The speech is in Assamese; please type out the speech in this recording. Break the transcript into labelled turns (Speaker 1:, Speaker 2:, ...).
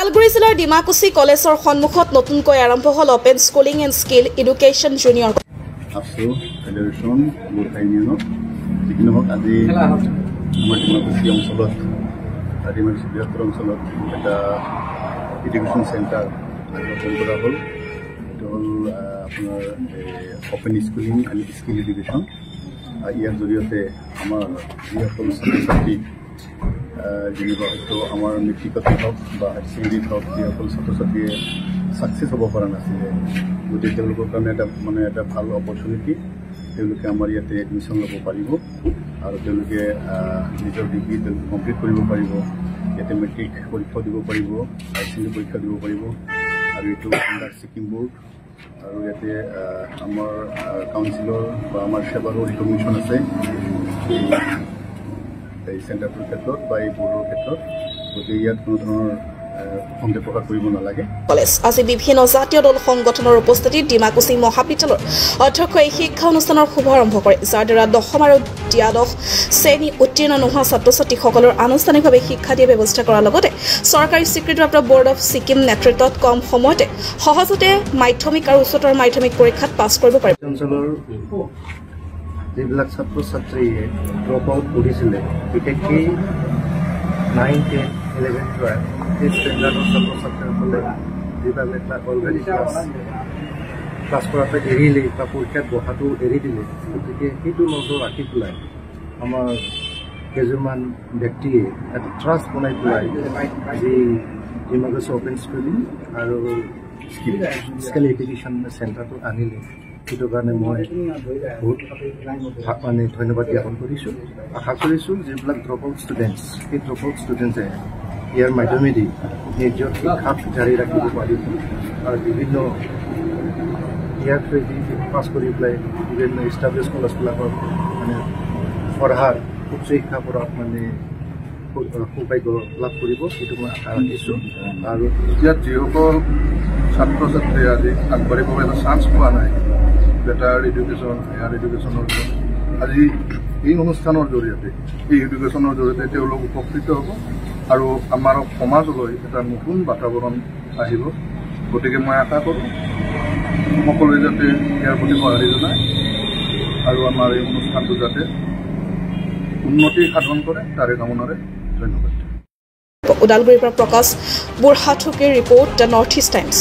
Speaker 1: ওদালগুৰি জিলাৰ ডিমাকুচি কলেজৰ সন্মুখত নতুনকৈ আৰম্ভ হ'ল open schooling and skill education junior
Speaker 2: আছো ফেডাৰেশ্যন গোটা ইউনিয়নত যিখিনি হওক আজি আমাৰ ডিমাকুচি অঞ্চলত ডিমাকুচি বৃহত্তৰ অঞ্চলত এটা এডুকেশ্যন চেণ্টাৰ ওপেন কৰা হ'ল। এইটো হ'ল আপোনাৰ open schooling and skill education. ইয়াৰ জৰিয়তে আমাৰ যিসকল ছাত্ৰ ছাত্ৰী যেনিবা হয়তো আমাৰ মেট্ৰিকতে হওক বা হায়াৰ ছেকেণ্ডেৰীত হওক যিসকল ছাত্ৰ ছাত্ৰীয়ে ছাকচেছ হ'ব পৰা নাছিলে, গতিকে তেওঁলোকৰ কাৰণে এটা ভাল অপৰচুনিটি। তেওঁলোকে আমাৰ ইয়াতে এডমিশ্যন ল'ব পাৰিব আৰু তেওঁলোকে নিজৰ ডিগ্ৰী তেওঁলোকে কমপ্লিট কৰিব পাৰিব। ইয়াতে মেট্ৰিক পৰীক্ষা দিব পাৰিব, হায়াৰ ছেকেণ্ডেৰী পৰীক্ষা দিব পাৰিব আৰু এইটো আণ্ডাৰ ছিকিম বোৰ্ড। আৰু ইয়াতে আমাৰ কাউন্সিলৰ বা আমাৰ সেৱাৰো ৰিকগনিশ্যন আছে এই চেণ্টাৰটোৰ ক্ষেত্ৰত বা এই বোৰ্ডৰ ক্ষেত্ৰত। গতিকে ইয়াত কোনো ধৰণৰ সন্দেহ প্ৰকাশ কৰিব নালাগে।
Speaker 1: কলেজ আজি বিভিন্ন জাতীয় দল সংগঠনৰ উপস্থিতিত ডিমাকুচি মহাবিদ্যালয়ৰ অধ্যক্ষই এই শিক্ষা অনুষ্ঠানৰ শুভাৰম্ভ কৰে, যাৰ দ্বাৰা দশম আৰু দ্বাদশ শ্ৰেণী উত্তীৰ্ণ নোহোৱা ছাত্ৰ ছাত্ৰীসকলৰ আনুষ্ঠানিকভাৱে শিক্ষা দিয়াৰ ব্যৱস্থা কৰাৰ লগতে চৰকাৰী স্বীকৃতিপ্ৰাপ্ত বৰ্ড অৱ ছিকিম নেতৃত্বত কম সময়তে সহজতে মাধ্যমিক আৰু উচ্চতৰ মাধ্যমিক পৰীক্ষাত পাছ কৰিব পাৰে।
Speaker 3: অঞ্চলৰ যিবিলাক ছাত্ৰ ছাত্ৰীয়ে ড্ৰপ আউট কৰিছিলে, বিশেষকৈ 9, 10, 11, 12 এই ষ্টেণ্ডাৰ্ডৰ ছাত্ৰ ছাত্ৰীসকলে যিবিলাক অলৰেডি ক্লাছ কৰাটো এৰিলে বা পৰীক্ষাত বহাটো এৰি দিলে, গতিকে সেইটো নজৰ ৰাখি পেলাই আমাৰ কেইজনমান ব্যক্তিয়ে এটা ট্ৰাষ্ট বনাই পেলাই আজি ডিমাকুচি অপেন স্কুলিং আৰু স্কিল এডুকেশ্যন চেণ্টাৰটো আনিলে। সেইটো কাৰণে মই বহুত ধন্যবাদ জ্ঞাপন কৰিছোঁ। আশা কৰিছোঁ যিবিলাক ড্ৰপ আউট ষ্টুডেণ্টছ, সেই ড্ৰপ আউট ষ্টুডেণ্টছে ইয়াৰ মাধ্যমেদি নিজৰ শিক্ষা জাৰি ৰাখিব পাৰিব আৰু বিভিন্ন ইয়াৰ থ্ৰুৱেদি পাছ কৰি পেলাই বিভিন্ন ইষ্টাব্লিছ কলেজবিলাকৰ পঢ়াৰ উচ্চ শিক্ষা পঢ়াত সৌভাগ্য লাভ কৰিব, সেইটো মই আশা ৰাখিছোঁ।
Speaker 2: আৰু ইয়াত যিসকল ছাত্ৰ ছাত্ৰীয়ে আজি আগবাঢ়িব এটা চান্স পোৱা নাই বেটাৰ এডুকেশ্যন, এয়াৰ এডুকেশ্যনৰ আজি এই অনুষ্ঠানৰ জৰিয়তে, এই এডুকেশ্যনৰ জৰিয়তে তেওঁলোক উপকৃত হ'ব আৰু আমাৰ সমাজলৈ এটা নতুন বাতাবৰণ আহিব। গতিকে মই আশা কৰোঁ সকলোৱে যাতে ইয়াৰ প্ৰতি সঁহাৰি জনায় আৰু আমাৰ এই অনুষ্ঠানটো যাতে উন্নতি সাধন কৰে, তাৰে কামনাৰে ধন্যবাদ।
Speaker 1: ওদালগুৰিৰ পৰা প্ৰকাশ বুঢ়াথুকিৰ report, the North East times.